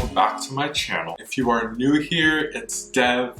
welcome back to my channel. If you are new here, it's Dev,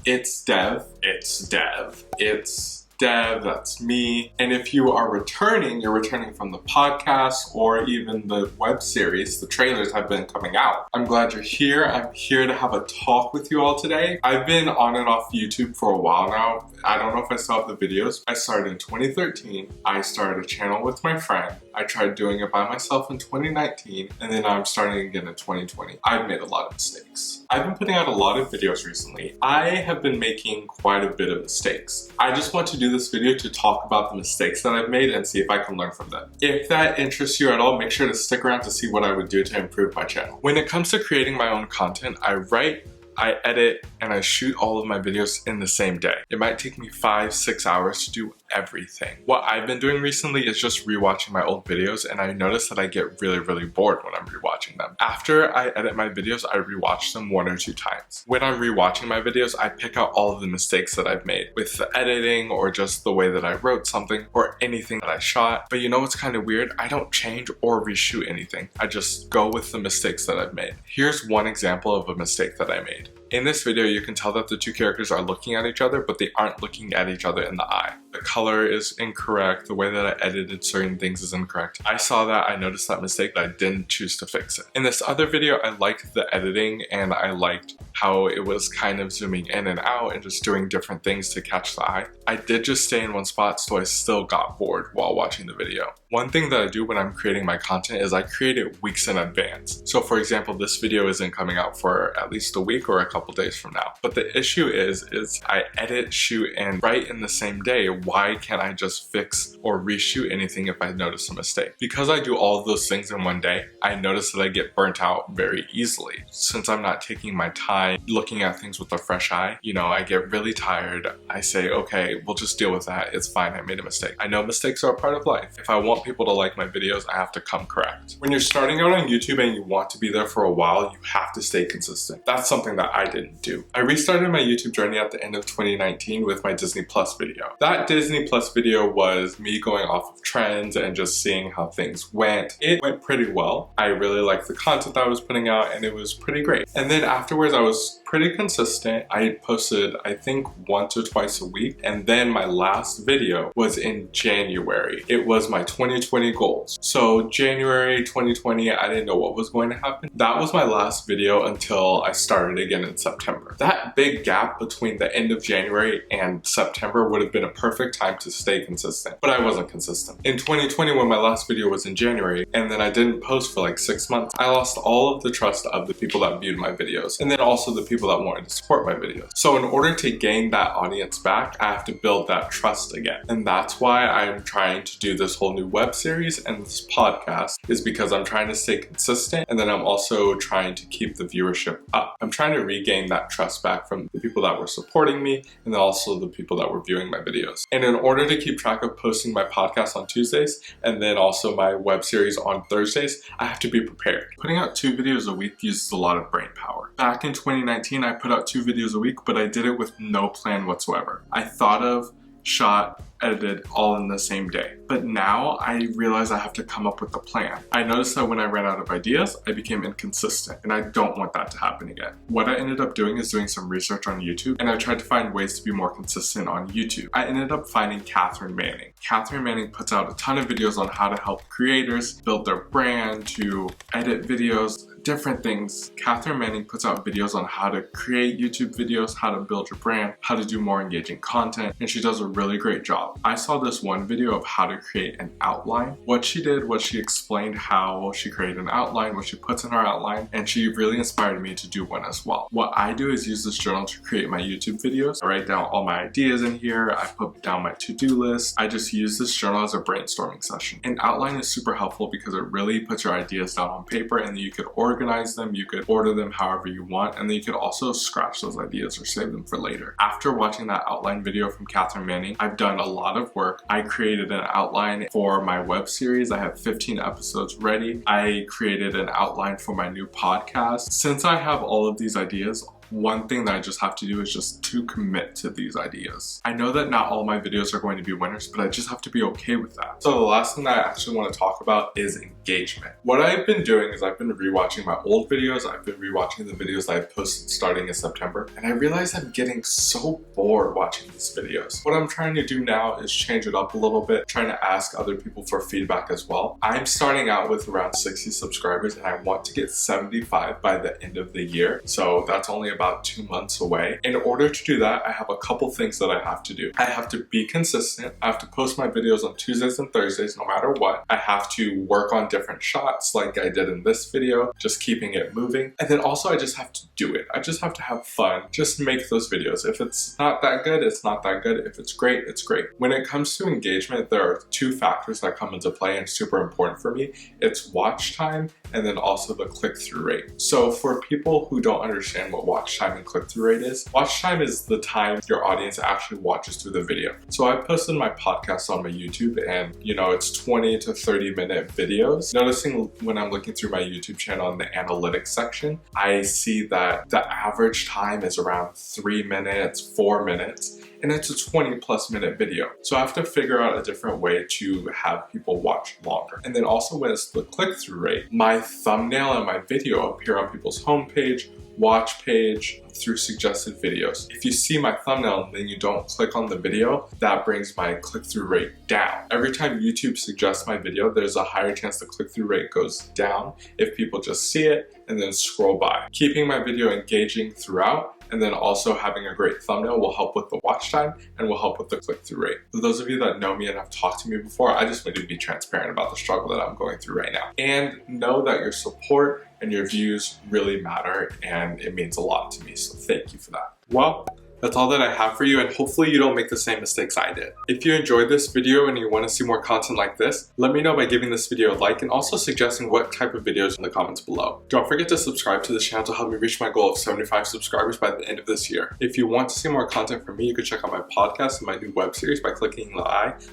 that's me. And if you are returning, you're returning from the podcast or even the web series. The trailers have been coming out. I'm glad you're here. I'm here to have a talk with you all today. I've been on and off YouTube for a while now. I don't know if I still have the videos. I started in 2013. I started a channel with my friend. I tried doing it by myself in 2019, and then I'm starting again in 2020. I've made a lot of mistakes. I've been putting out a lot of videos recently. I have been making quite a bit of mistakes. I just want to do this video to talk about the mistakes that I've made and see if I can learn from them. If that interests you at all, make sure to stick around to see what I would do to improve my channel. When it comes to creating my own content, I write, I edit, and I shoot all of my videos in the same day. It might take me 5-6 hours to do everything. What I've been doing recently is just rewatching my old videos, and I notice that I get really bored when I'm rewatching them. After I edit my videos, I rewatch them 1 or 2 times. When I'm rewatching my videos, I pick out all of the mistakes that I've made with the editing or just the way that I wrote something or anything that I shot. But you know what's kind of weird? I don't change or reshoot anything. I just go with the mistakes that I've made. Here's one example of a mistake that I made. In this video, you can tell that the 2 characters are looking at each other, but they aren't looking at each other in the eye. The color is incorrect. The way that I edited certain things is incorrect. I saw that, I noticed that mistake, but I didn't choose to fix it. In this other video, I liked the editing and I liked how it was kind of zooming in and out and just doing different things to catch the eye. I did just stay in one spot, so I still got bored while watching the video. One thing that I do when I'm creating my content is I create it weeks in advance. So for example, this video isn't coming out for at least a week or a couple days from now. But the issue is I edit, shoot, and write in the same day. Why can't I just fix or reshoot anything if I notice a mistake? Because I do all of those things in one day, I notice that I get burnt out very easily. Since I'm not taking my time looking at things with a fresh eye, you know, I get really tired. I say, okay, we'll just deal with that. It's fine, I made a mistake. I know mistakes are a part of life. If I want people to like my videos, I have to come correct. When you're starting out on YouTube and you want to be there for a while, you have to stay consistent. That's something that I didn't do. I restarted my YouTube journey at the end of 2019 with my Disney Plus video. That Disney Plus video was me going off of trends and just seeing how things went. It went pretty well. I really liked the content that I was putting out and it was pretty great. And then afterwards, I was pretty consistent. I posted, I think, once or twice a week. And then my last video was in January. It was my 2020 goals. So January 2020, I didn't know what was going to happen. That was my last video until I started again in September. That big gap between the end of January and September would have been a perfect time to stay consistent, but I wasn't consistent. In 2020, when my last video was in January, and then I didn't post for like 6 months, I lost all of the trust of the people that viewed my videos, and then also the people that wanted to support my videos. So in order to gain that audience back, I have to build that trust again. And that's why I'm trying to do this whole new web series and this podcast, is because I'm trying to stay consistent, and then I'm also trying to keep the viewership up. I'm trying to regain that trust back from the people that were supporting me and then also the people that were viewing my videos. And in order to keep track of posting my podcast on Tuesdays and then also my web series on Thursdays, I have to be prepared. Putting out 2 videos a week uses a lot of brain power. Back in 2019, I put out 2 videos a week, but I did it with no plan whatsoever. I thought of, shot, edited all in the same day. But now I realize I have to come up with a plan. I noticed that when I ran out of ideas, I became inconsistent, and I don't want that to happen again. What I ended up doing is doing some research on YouTube, and I tried to find ways to be more consistent on YouTube. I ended up finding Catherine Manning. Catherine Manning puts out a ton of videos on how to help creators build their brand, to edit videos, different things. Catherine Manning puts out videos on how to create YouTube videos, how to build your brand, how to do more engaging content, and she does a really great job. I saw this one video of how to create an outline. What she did was she explained how she created an outline, what she puts in her outline, and she really inspired me to do one as well. What I do is use this journal to create my YouTube videos. I write down all my ideas in here. I put down my to-do list. I just use this journal as a brainstorming session. An outline is super helpful because it really puts your ideas down on paper, and then you could organize them, you could order them however you want, and then you could also scratch those ideas or save them for later. After watching that outline video from Catherine Manning, I've done a lot of work. I created an outline for my web series. I have 15 episodes ready. I created an outline for my new podcast. Since I have all of these ideas, one thing that I just have to do is just to commit to these ideas. I know that not all my videos are going to be winners, but I just have to be okay with that. So the last thing that I actually want to talk about is engagement. What I've been doing is I've been rewatching my old videos. I've been rewatching the videos that I posted starting in September, and I realize I'm getting so bored watching these videos. What I'm trying to do now is change it up a little bit, trying to ask other people for feedback as well. I'm starting out with around 60 subscribers and I want to get 75 by the end of the year. So that's only about 2 months away. In order to do that, I have a couple things that I have to do. I have to be consistent. I have to post my videos on Tuesdays and Thursdays no matter what. I have to work on different shots like I did in this video, just keeping it moving. And then also I just have to do it. I just have to have fun. Just make those videos. If it's not that good, it's not that good. If it's great, it's great. When it comes to engagement, there are 2 factors that come into play and super important for me. It's watch time and then also the click-through rate. So for people who don't understand what watch time and click-through rate is, watch time is the time your audience actually watches through the video. So I posted my podcast on my YouTube and it's 20 to 30 minute videos. Noticing when I'm looking through my YouTube channel in the analytics section, I see that the average time is around 3 minutes, 4 minutes. And it's a 20+ minute video. So I have to figure out a different way to have people watch longer. And then also when it's the click-through rate, my thumbnail and my video appear on people's homepage, watch page, through suggested videos. If you see my thumbnail and then you don't click on the video, that brings my click-through rate down. Every time YouTube suggests my video, there's a higher chance the click-through rate goes down if people just see it and then scroll by. Keeping my video engaging throughout and then also having a great thumbnail will help with the watch time and will help with the click-through rate. For those of you that know me and have talked to me before, I just want to be transparent about the struggle that I'm going through right now. And know that your support and your views really matter and it means a lot to me, so thank you for that. Well, that's all that I have for you, and hopefully you don't make the same mistakes I did. If you enjoyed this video and you want to see more content like this, let me know by giving this video a like and also suggesting what type of videos in the comments below. Don't forget to subscribe to this channel to help me reach my goal of 75 subscribers by the end of this year. If you want to see more content from me, you can check out my podcast and my new web series by clicking the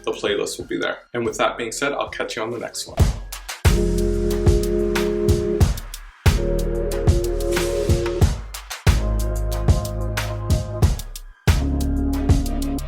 playlist will be there. And with that being said, I'll catch you on the next one.